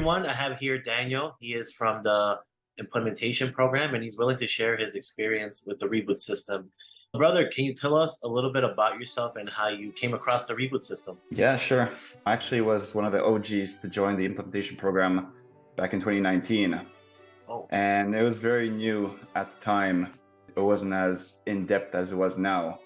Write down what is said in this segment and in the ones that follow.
everyone. I have here Daniel. He is from the implementation program and he's willing to share his experience with the reboot system. Brother, can you tell us a little bit about yourself and how you came across the reboot system? Yeah, sure. I actually was one of the OGs to join the implementation program back in 2019. Oh, And it was very new at the time. It wasn't as in-depth as it was now.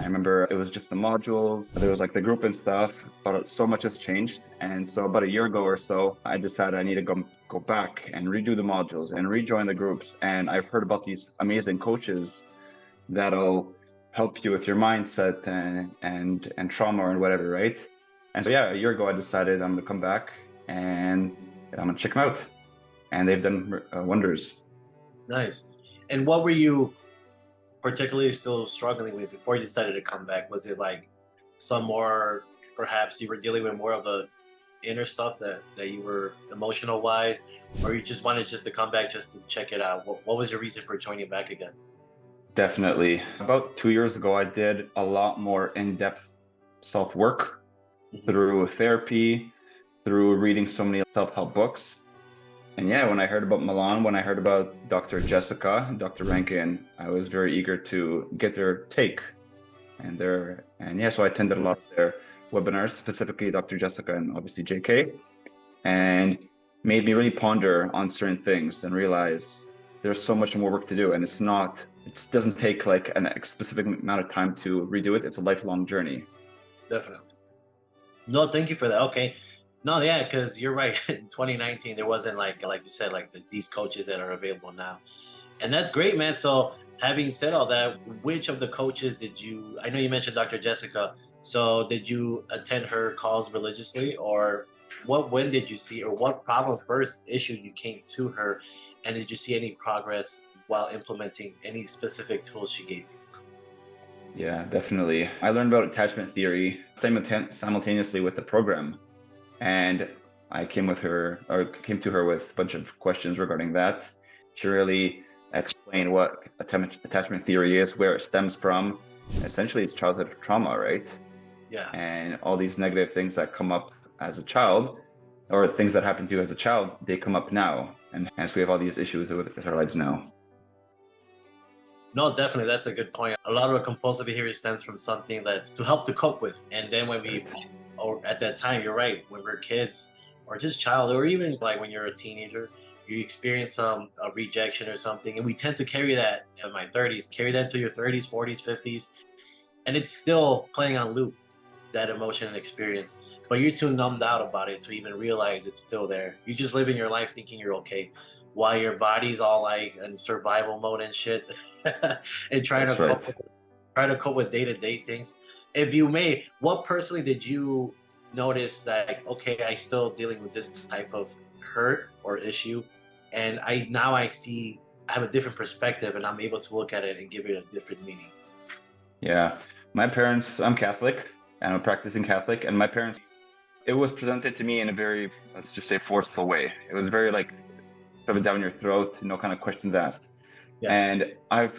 I remember it was just the modules, there was like the group and stuff, but so much has changed. And so about a year ago or so, I decided I need to go back and redo the modules and rejoin the groups. And I've heard about these amazing coaches that'll help you with your mindset and trauma and whatever, right? And so yeah, a year ago I decided I'm gonna come back and I'm gonna check them out, and they've done wonders. nice. And what were you particularly still struggling with before you decided to come back? Was it like some more, perhaps you were dealing with more of the inner stuff that you were emotional wise, or you just wanted just to come back just to check it out? What was your reason for joining back again? Definitely. About 2 years ago, I did a lot more in-depth self-work Mhm. through therapy, through reading so many self-help books. And yeah, when I heard about Milan, when I heard about Dr. Jessica, Dr. Rankin, I was very eager to get their take and yeah, so I attended a lot of their webinars, specifically Dr. Jessica and obviously JK, and made me really ponder on certain things and realize there's so much more work to do. And it doesn't take like a specific amount of time to redo it. It's a lifelong journey. Definitely. No, thank you for that. Okay. No, yeah, because you're right. In 2019, there wasn't like you said, like these coaches that are available now. And that's great, man. So, having said all that, which of the coaches did you? I know you mentioned Dr. Jessica. So, did you attend her calls religiously, or when did you see, or what problem first issue you came to her, and did you see any progress while implementing any specific tools she gave you? Yeah, definitely. I learned about attachment theory simultaneously with the program. And I came to her with a bunch of questions regarding that. She really explained what attachment theory is, where it stems from. Essentially, it's childhood trauma, right? Yeah. And all these negative things that come up as a child, or things that happen to you as a child, they come up now. And hence we have all these issues with our lives now. No, definitely, that's a good point. A lot of compulsive behavior stems from something that's to help to cope with, and then when we, Right. or at that time, you're right. When we're kids, or just child, or even like when you're a teenager, you experience some a rejection or something, and we tend to carry that in my 30s, carry that into your 30s, 40s, 50s, and it's still playing on loop that emotion and experience. But you're too numbed out about it to even realize it's still there. You just living your life thinking you're okay, while your body's all like in survival mode and shit, and That's right. try to cope with day-to-day things. If you may, what personally did you notice that, like, okay, I still dealing with this type of hurt or issue, and I see I have a different perspective and I'm able to look at it and give it a different meaning. Yeah. My parents, I'm Catholic and I'm a practicing Catholic, and my parents, it was presented to me in a very, let's just say, forceful way. It was very like shove it down your throat, no kind of questions asked. Yeah. And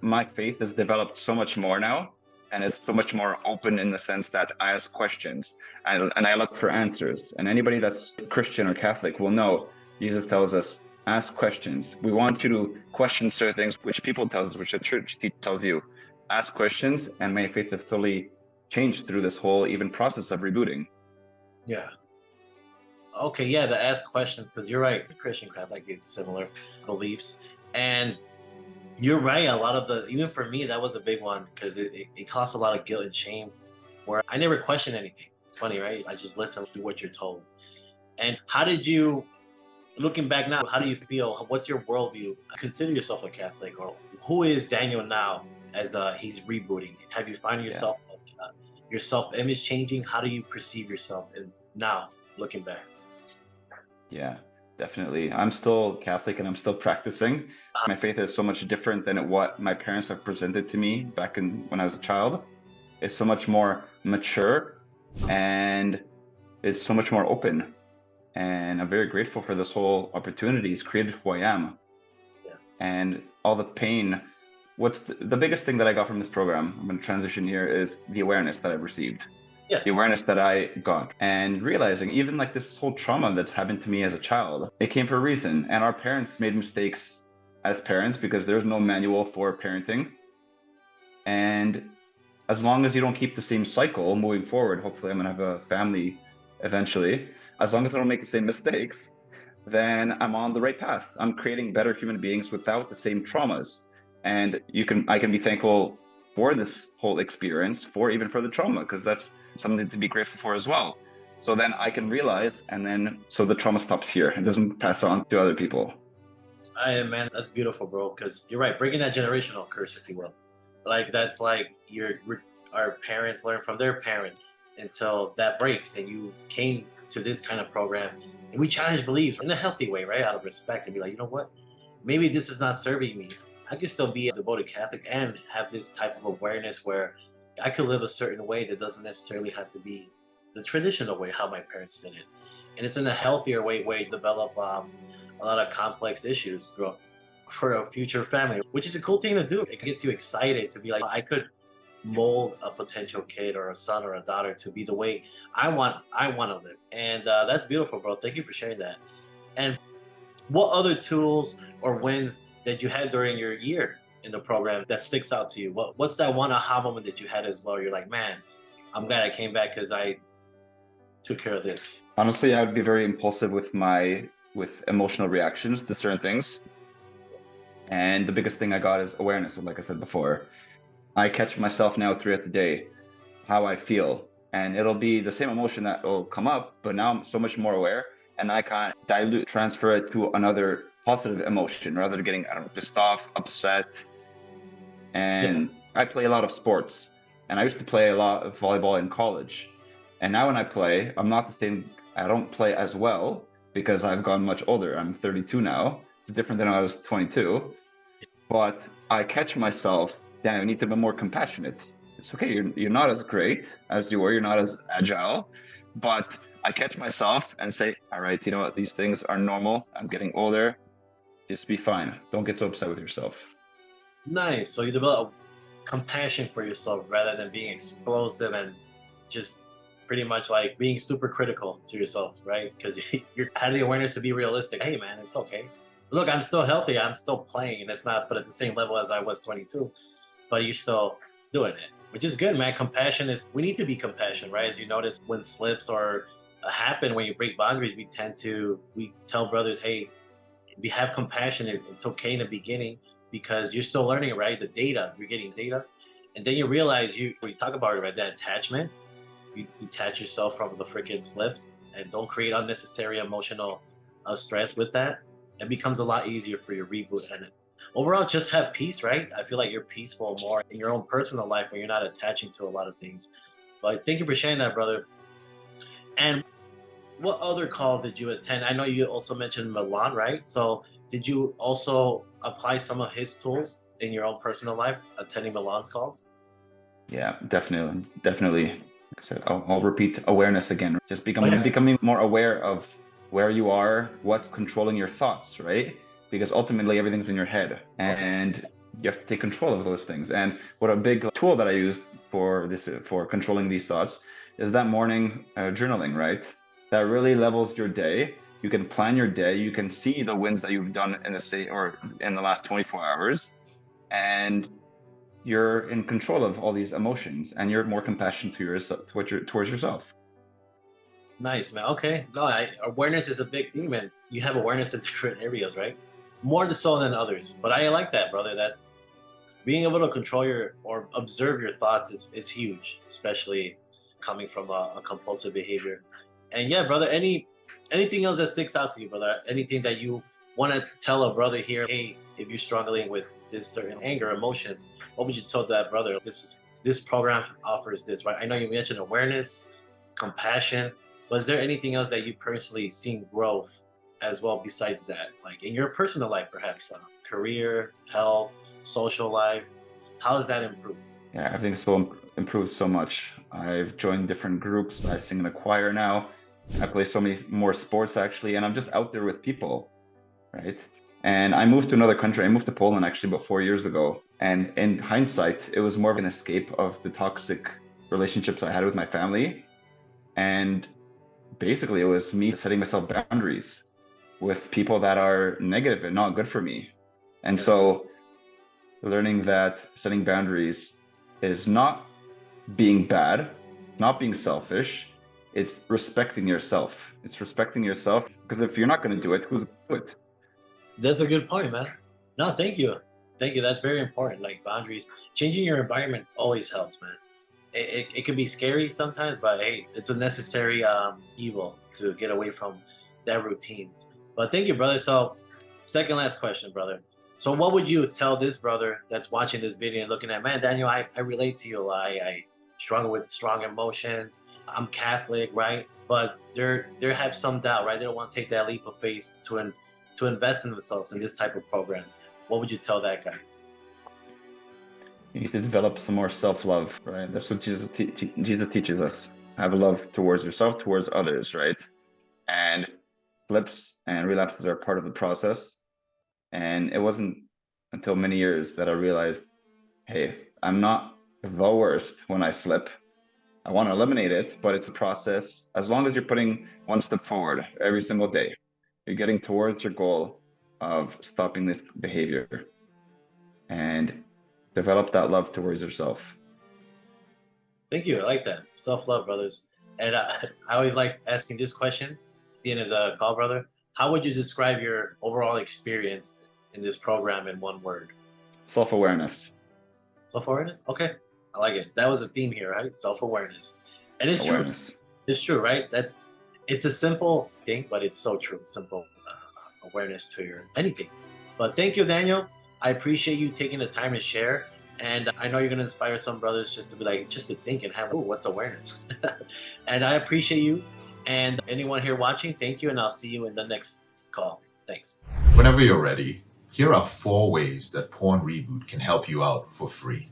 my faith has developed so much more now, and it's so much more open in the sense that I ask questions and I look for answers. And anybody that's Christian or Catholic will know Jesus tells us, ask questions. We want you to question certain things which people tell us, which the church tells you. Ask questions, and my faith has totally changed through this whole even process of rebooting. Yeah. Okay, yeah, to ask questions, because you're right, Christian Catholic is similar beliefs. And you're right, a lot of the, even for me, that was a big one because it costs a lot of guilt and shame where I never question anything. Funny, right? I just listen to what you're told. And how did you, looking back now, how do you feel? What's your worldview? Consider yourself a Catholic, or who is Daniel now as he's rebooting? Have you found Yeah. your self image changing? How do you perceive yourself and now looking back? Yeah, definitely. I'm still Catholic and I'm still practicing. My faith is so much different than what my parents have presented to me back when I was a child. It's so much more mature, and it's so much more open. And I'm very grateful for this whole opportunity. It's created who I am. Yeah. And all the pain. What's the biggest thing that I got from this program, I'm going to transition here, is the awareness that I've received. Yeah. the awareness that I got, and realizing even like this whole trauma that's happened to me as a child, it came for a reason. And our parents made mistakes as parents because there's no manual for parenting. And as long as you don't keep the same cycle moving forward, hopefully I'm gonna have a family eventually. As long as I don't make the same mistakes, then I'm on the right path. I'm creating better human beings without the same traumas. And I can be thankful for this whole experience, for even for the trauma, because that's something to be grateful for as well. So then I can realize, and then so the trauma stops here and doesn't pass on to other people. Man, that's beautiful, bro. Because you're right, breaking that generational curse, if you will. Like that's like our parents learn from their parents until that breaks, and you came to this kind of program, and we challenge beliefs in a healthy way, right? Out of respect, and be like, you know what? Maybe this is not serving me. I could still be a devoted Catholic and have this type of awareness where I could live a certain way that doesn't necessarily have to be the traditional way how my parents did it, and it's in a healthier way where you develop a lot of complex issues grow for a future family, which is a cool thing to do. It gets you excited to be like, I could mold a potential kid or a son or a daughter to be the way I want to live, and that's beautiful, bro. Thank you for sharing that. And what other tools or wins that you had during your year in the program that sticks out to you? What's that one aha moment that you had as well? You're like, man, I'm glad I came back because I took care of this. Honestly, I would be very impulsive with emotional reactions to certain things. And the biggest thing I got is awareness, like I said before. I catch myself now throughout the day, how I feel. And it'll be the same emotion that will come up, but now I'm so much more aware and I can't transfer it to another positive emotion rather than getting, I don't know, pissed off, upset. Yeah. And I play a lot of sports and I used to play a lot of volleyball in college. And now when I play, I'm not the same, I don't play as well because I've gone much older. I'm 32 now. It's different than when I was 22. But I catch myself, damn, I need to be more compassionate. It's okay, you're not as great as you were, you're not as agile, but I catch myself and say, all right, you know what, these things are normal. I'm getting older. Just be fine. Don't get so upset with yourself. Nice. So you develop compassion for yourself rather than being explosive and just pretty much like being super critical to yourself, right? Because you're had the awareness to be realistic. Hey, man, it's okay. Look, I'm still healthy. I'm still playing, and it's not, but at the same level as I was 22. But you're still doing it, which is good, man. Compassion is. We need to be compassionate, right? As you notice, when slips or happen, when you break boundaries, we tell brothers, hey, we have compassion. It's okay in the beginning because you're still learning, right? The data, you're getting data, and then you realize when you talk about it, right? That attachment, you detach yourself from the freaking slips and don't create unnecessary emotional stress with that. It becomes a lot easier for your reboot and overall just have peace, right? I feel like you're peaceful more in your own personal life when you're not attaching to a lot of things. But thank you for sharing that, brother. And what other calls did you attend? I know you also mentioned Milan, right? So did you also apply some of his tools in your own personal life, attending Milan's calls? Yeah, definitely, definitely. Like I said, I'll repeat awareness again. Just Oh yeah. becoming more aware of where you are, what's controlling your thoughts, right? Because ultimately everything's in your head, Okay. and you have to take control of those things. And what a big tool that I use for this for controlling these thoughts is that morning journaling, right? That really levels your day. You can plan your day. You can see the wins that you've done in the say or in the last 24 hours, and you're in control of all these emotions and you're more compassionate to yourself towards yourself. Nice, man. Okay. No, awareness is a big theme, and you have awareness in different areas, right? More so than others. But I like that, brother. That's being able to control your or observe your thoughts is huge, especially coming from a compulsive behavior. And yeah, brother, anything else that sticks out to you, brother? Anything that you want to tell a brother here? Hey, if you're struggling with this certain anger, emotions, what would you tell that brother? This program offers this, right? I know you mentioned awareness, compassion. Was there anything else that you personally seen growth as well besides that, like in your personal life, perhaps career, health, social life? How has that improved? Yeah, everything's so improved so much. I've joined different groups. I sing in a choir now. I play so many more sports actually, and I'm just out there with people, right? And I moved to another country. I moved to Poland actually about 4 years ago. And in hindsight, it was more of an escape of the toxic relationships I had with my family. And basically, it was me setting myself boundaries with people that are negative and not good for me. And Yeah. so learning that setting boundaries is not being bad, it's not being selfish, it's respecting yourself. It's respecting yourself because if you're not going to do it, who's going to do it? That's a good point, man. No, thank you. Thank you. That's very important. Like boundaries, changing your environment always helps, man. It can be scary sometimes, but hey, it's a necessary evil to get away from that routine. But thank you, brother. So, second last question, brother. So, what would you tell this brother that's watching this video and looking at, man, Daniel, I relate to you a lot. I struggle with strong emotions. I'm Catholic, right? But they have some doubt, right? They don't want to take that leap of faith to invest in themselves in this type of program. What would you tell that guy? You need to develop some more self-love, right? That's what Jesus teaches us. Have love towards yourself, towards others, right? And slips and relapses are part of the process. And it wasn't until many years that I realized, hey, I'm not the worst when I slip. I want to eliminate it, but it's a process. As long as you're putting one step forward every single day, you're getting towards your goal of stopping this behavior and develop that love towards yourself. Thank you. I like that. Self love, brothers. And I always like asking this question at the end of the call, brother. How would you describe your overall experience in this program in one word? Self-awareness. Self awareness? Okay. I like it. That was the theme here, right? Self awareness. And it's true. Awareness. It's true, right? It's a simple thing, but it's so true. Simple awareness to your anything. But thank you, Daniel. I appreciate you taking the time to share. And I know you're going to inspire some brothers just to be like, just to think and have, oh, what's awareness? And I appreciate you. And anyone here watching, thank you. And I'll see you in the next call. Thanks. Whenever you're ready, here are 4 ways that Porn Reboot can help you out for free.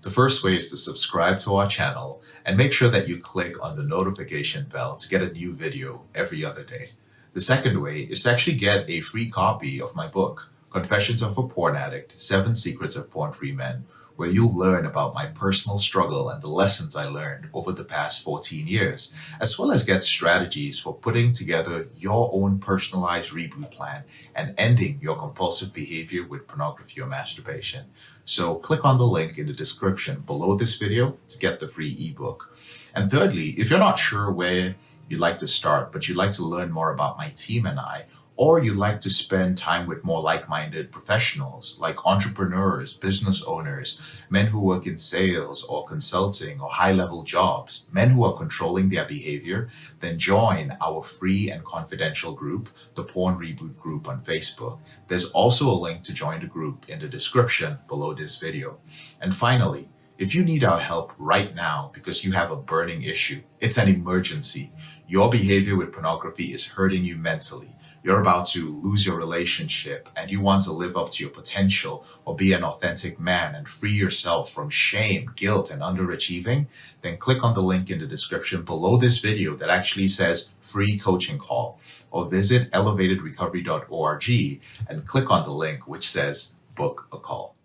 The first way is to subscribe to our channel and make sure that you click on the notification bell to get a new video every other day. The second way is to actually get a free copy of my book, Confessions of a Porn Addict, 7 Secrets of Porn-Free Men, where you'll learn about my personal struggle and the lessons I learned over the past 14 years, as well as get strategies for putting together your own personalized reboot plan and ending your compulsive behavior with pornography or masturbation. So click on the link in the description below this video to get the free ebook. And thirdly, if you're not sure where you'd like to start, but you'd like to learn more about my team and I, or you'd like to spend time with more like-minded professionals like entrepreneurs, business owners, men who work in sales or consulting or high-level jobs, men who are controlling their behavior, then join our free and confidential group, the Porn Reboot group on Facebook. There's also a link to join the group in the description below this video. And finally, if you need our help right now because you have a burning issue, it's an emergency. Your behavior with pornography is hurting you mentally. You're about to lose your relationship and you want to live up to your potential or be an authentic man and free yourself from shame, guilt, and underachieving, then click on the link in the description below this video that actually says free coaching call, or visit elevatedrecovery.org and click on the link which says book a call.